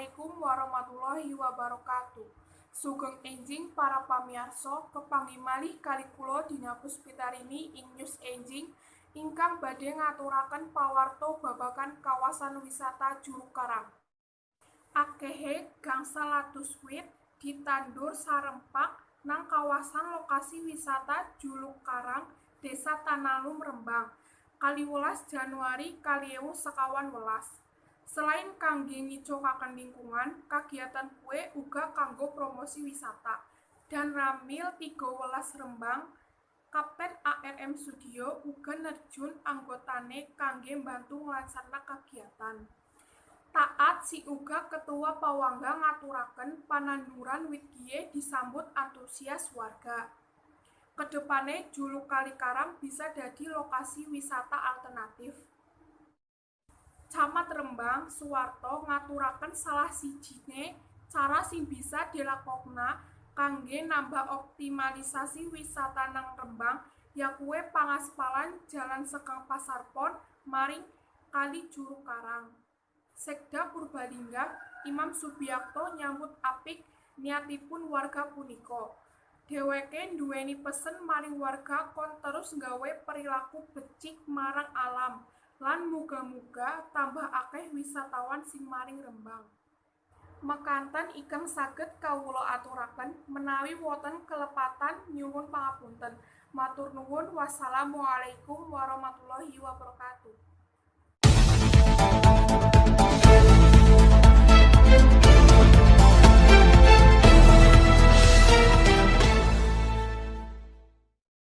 Assalamualaikum warahmatullahi wabarakatuh. Sugeng enjing para pamirsa kepanggih malih kali kula Dina Puspitarini ing News Enjing ingkang badhe ngaturaken pawarta babagan kawasan wisata Juru Karang. Akehe gangsal atus wit ditandur sarempak nang kawasan lokasi wisata Juru Karang, Desa Tanalum, Rembang, 12 Januari 2021. Selain kangge ngijokaken lingkungan, kagiatan kue uga kanggo promosi wisata. Dan Ramil 13 Rembang, Kapten ARM Sudio uga nerjun anggotane kangge mbantu nglaksana kagiatan. Taat si uga ketua pawangga ngaturaken pananduran wit kie disambut antusias warga. Kedepane Julu Kali Karang bisa dadi lokasi wisata alternatif. Camat Rembang Suwarto ngaturaken salah sijine cara sing bisa dilakokna kangge nambah optimalisasi wisata nang Rembang yakuwe pangaspalan Jalan Sekang Pasar Pon maring Kali Juru Karang. Sekda Purbalingga Imam Subiakto nyambut apik niatipun warga punika. Dheweke nduweni pesen maring warga kon terus nggawe perilaku becik marang alam lan muga-muga tambah akeh wisatawan sing maring Rembang. Mekanten ingkang saged kawula aturaken menawi wonten kelepatan nyuwun pangapunten. Matur nuwun. Wassalamualaikum warahmatullahi wabarakatuh.